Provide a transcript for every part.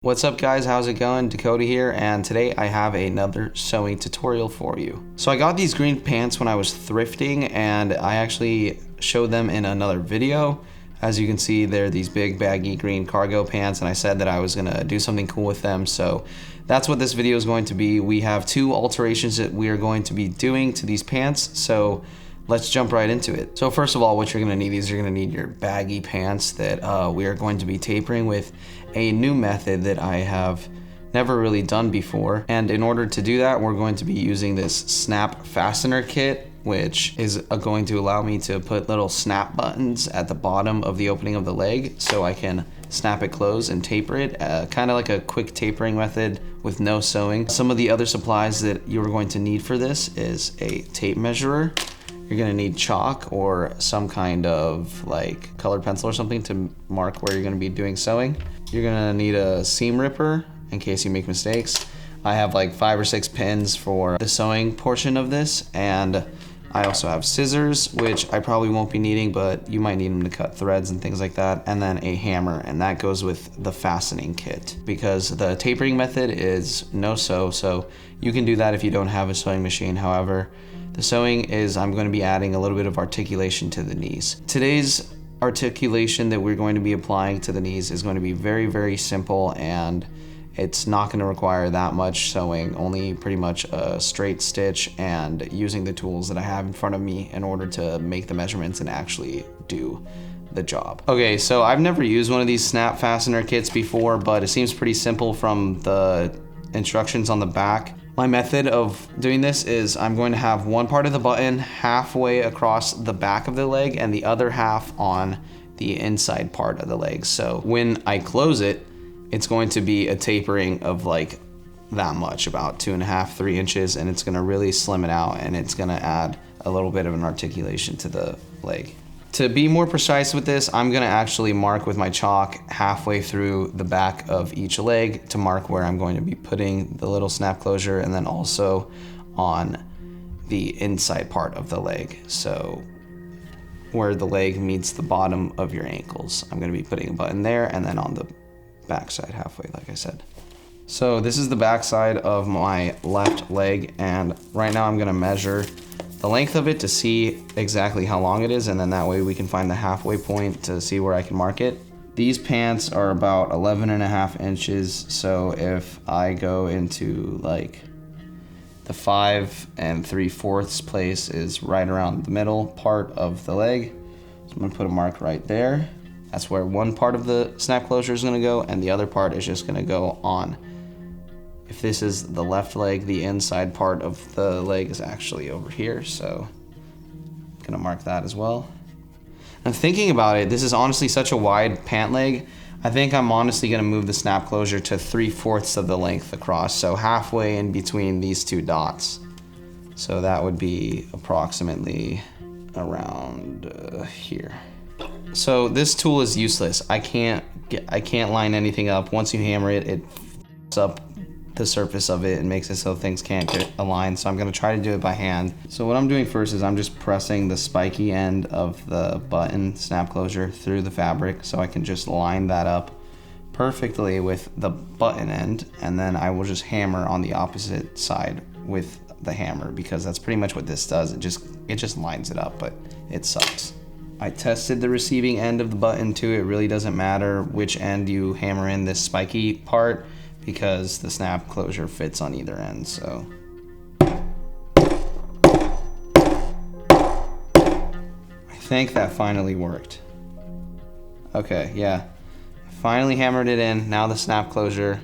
What's up guys, how's it going? Dakota here, and today I have another sewing tutorial for you. So I got these green pants when I was thrifting, and I actually showed them in another video. As you can see, they're these big baggy green cargo pants, and I said that I was gonna do something cool with them, so that's what this video is going to be. We have two alterations that we are going to be doing to these pants, so let's jump right into it. So first of all, what you're gonna need is you're gonna need your baggy pants that we are going to be tapering with a new method that I have never really done before. And in order to do that, we're going to be using this snap fastener kit, which is going to allow me to put little snap buttons at the bottom of the opening of the leg so I can snap it closed and taper it, kind of like a quick tapering method with no sewing. Some of the other supplies that you're going to need for this is a tape measurer. You're gonna need chalk or some kind of like colored pencil or something to mark where you're gonna be doing sewing. You're gonna need a seam ripper in case you make mistakes. I have like 5 or 6 pins for the sewing portion of this, and I also have scissors, which I probably won't be needing, but you might need them to cut threads and things like that, and then a hammer, and that goes with the fastening kit because the tapering method is no sew, so you can do that if you don't have a sewing machine. However, the sewing is I'm going to be adding a little bit of articulation to the knees. Today's articulation that we're going to be applying to the knees is going to be very, very simple, and it's not going to require that much sewing, only pretty much a straight stitch and using the tools that I have in front of me in order to make the measurements and actually do the job. Okay, so I've never used one of these snap fastener kits before, but it seems pretty simple from the instructions on the back. My method of doing this is I'm going to have one part of the button halfway across the back of the leg and the other half on the inside part of the leg. So when I close it, it's going to be a tapering of like that much, about 2.5, 3 inches, and it's gonna really slim it out, and it's gonna add a little bit of an articulation to the leg. To be more precise with this, I'm gonna actually mark with my chalk halfway through the back of each leg to mark where I'm going to be putting the little snap closure, and then also on the inside part of the leg. So where the leg meets the bottom of your ankles, I'm gonna be putting a button there, and then on the backside halfway, like I said. So this is the backside of my left leg, and right now I'm gonna measure the length of it to see exactly how long it is, and then that way we can find the halfway point to see where I can mark it. These pants are about 11.5 inches, so if I go into like the 5 3/4 place is right around the middle part of the leg. So I'm gonna put a mark right there. That's where one part of the snap closure is gonna go, and the other part is just gonna go on. If this is the left leg, the inside part of the leg is actually over here, so I'm gonna mark that as well. And thinking about it, this is honestly such a wide pant leg. I think I'm honestly gonna move the snap closure to 3/4 of the length across, so halfway in between these two dots. So that would be approximately around here. So this tool is useless. I can't line anything up. Once you hammer it, it f***s up the surface of it and makes it so things can't get aligned. So I'm gonna try to do it by hand. So what I'm doing first is I'm just pressing the spiky end of the button snap closure through the fabric so I can just line that up perfectly with the button end, and then I will just hammer on the opposite side with the hammer, because that's pretty much what this does. It just lines it up, but it sucks. I tested the receiving end of the button too. It really doesn't matter which end you hammer in this spiky part, because the snap closure fits on either end. So I think that finally worked. Okay, yeah, I finally hammered it in. Now the snap closure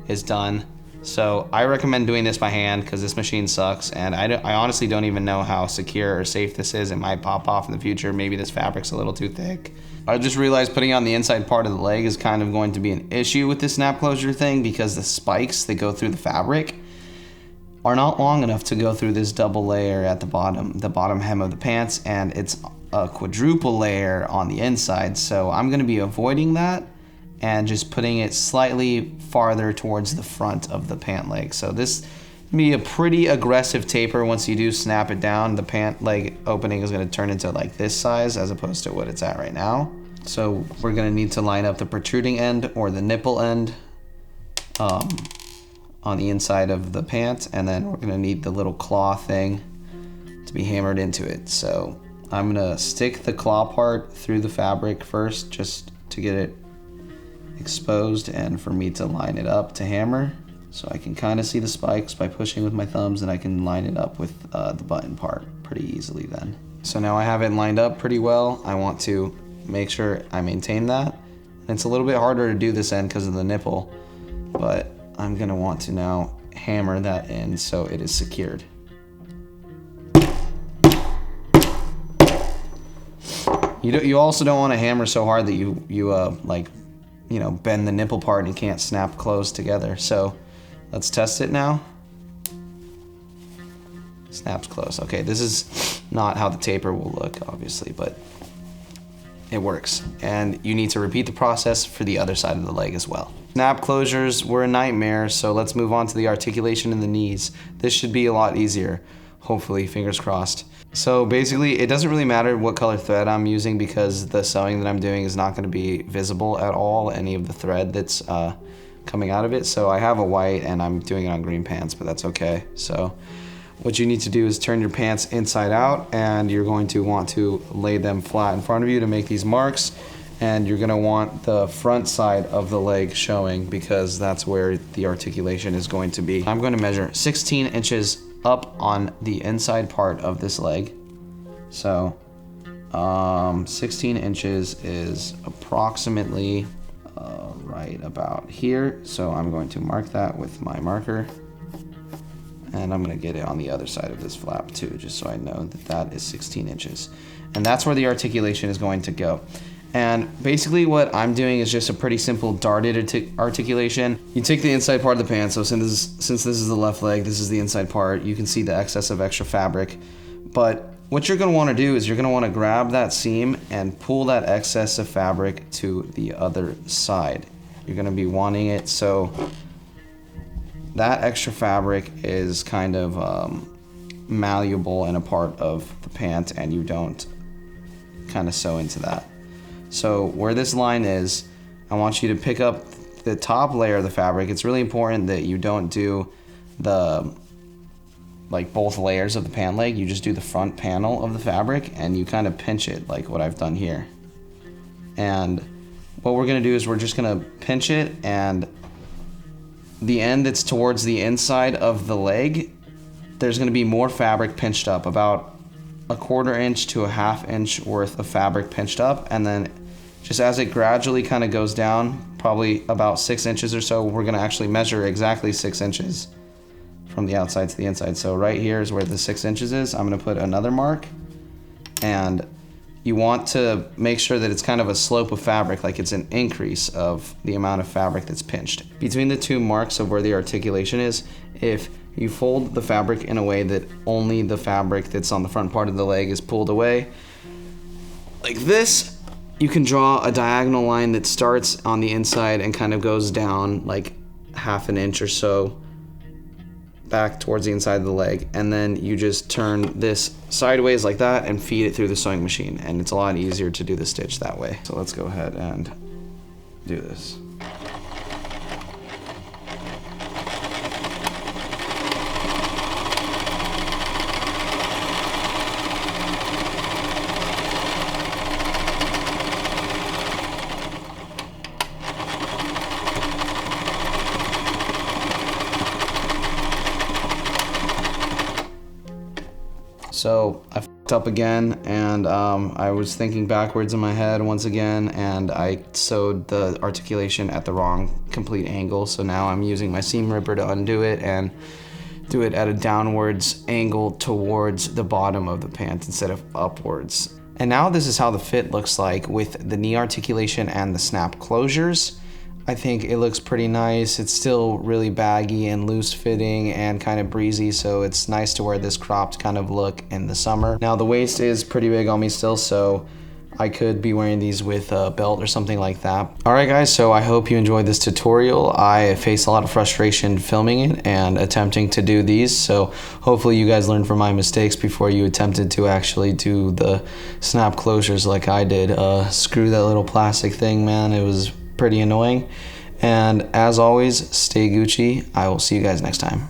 is done. So I recommend doing this by hand because this machine sucks, and I honestly don't even know how secure or safe this is. It might pop off in the future. Maybe this fabric's a little too thick. I just realized putting on the inside part of the leg is kind of going to be an issue with this snap closure thing, because the spikes that go through the fabric are not long enough to go through this double layer at the bottom hem of the pants, and it's a quadruple layer on the inside. So I'm gonna be avoiding that and just putting it slightly farther towards the front of the pant leg. So this will be a pretty aggressive taper. Once you do snap it down, the pant leg opening is gonna turn into like this size as opposed to what it's at right now. So we're gonna need to line up the protruding end or the nipple end on the inside of the pant, and then we're gonna need the little claw thing to be hammered into it. So I'm gonna stick the claw part through the fabric first, just to get it exposed and for me to line it up to hammer. So I can kind of see the spikes by pushing with my thumbs, and I can line it up with the button part pretty easily then. So now I have it lined up pretty well. I want to make sure I maintain that. And it's a little bit harder to do this end because of the nipple, but I'm gonna want to now hammer that in so it is secured. You also don't want to hammer so hard that you bend the nipple part and it can't snap closed together. So let's test it now. Snaps close. Okay, this is not how the taper will look, obviously, but it works. And you need to repeat the process for the other side of the leg as well. Snap closures were a nightmare, so let's move on to the articulation in the knees. This should be a lot easier, hopefully, fingers crossed. So basically, it doesn't really matter what color thread I'm using because the sewing that I'm doing is not gonna be visible at all, any of the thread that's coming out of it. So I have a white and I'm doing it on green pants, but that's okay. So what you need to do is turn your pants inside out, and you're going to want to lay them flat in front of you to make these marks. And you're gonna want the front side of the leg showing because that's where the articulation is going to be. I'm gonna measure 16 inches up on the inside part of this leg. So 16 inches is approximately right about here. So I'm going to mark that with my marker. And I'm gonna get it on the other side of this flap too, just so I know that that is 16 inches. And that's where the articulation is going to go. And basically what I'm doing is just a pretty simple darted articulation. You take the inside part of the pants, so since this is the left leg, this is the inside part, you can see the excess of extra fabric. But what you're gonna wanna do is you're gonna wanna grab that seam and pull that excess of fabric to the other side. You're gonna be wanting it so that extra fabric is kind of malleable and a part of the pant, and you don't kind of sew into that. So where this line is, I want you to pick up the top layer of the fabric. It's really important that you don't do both layers of the pant leg. You just do the front panel of the fabric and you kind of pinch it like what I've done here. And what we're gonna do is we're just gonna pinch it, and the end that's towards the inside of the leg, there's gonna be more fabric pinched up, about a 1/4 inch to a 1/2 inch worth of fabric pinched up. And then just as it gradually kind of goes down, probably about 6 inches or so, we're gonna actually measure exactly 6 inches from the outside to the inside. So right here is where the 6 inches is. I'm gonna put another mark, and you want to make sure that it's kind of a slope of fabric, like it's an increase of the amount of fabric that's pinched. Between the two marks of where the articulation is, if you fold the fabric in a way that only the fabric that's on the front part of the leg is pulled away, like this, you can draw a diagonal line that starts on the inside and kind of goes down like 1/2 inch or so back towards the inside of the leg, and then you just turn this sideways like that and feed it through the sewing machine, and it's a lot easier to do the stitch that way. So let's go ahead and do this. So I fucked up again, and I was thinking backwards in my head once again, and I sewed the articulation at the wrong complete angle. So now I'm using my seam ripper to undo it and do it at a downwards angle towards the bottom of the pant instead of upwards. And now this is how the fit looks like with the knee articulation and the snap closures. I think it looks pretty nice. It's still really baggy and loose fitting and kind of breezy, so it's nice to wear this cropped kind of look in the summer. Now the waist is pretty big on me still, so I could be wearing these with a belt or something like that. Alright guys, so I hope you enjoyed this tutorial. I faced a lot of frustration filming it and attempting to do these, so hopefully you guys learned from my mistakes before you attempted to actually do the snap closures like I did. Screw that little plastic thing, man. It was pretty annoying. And as always, stay Gucci. I will see you guys next time.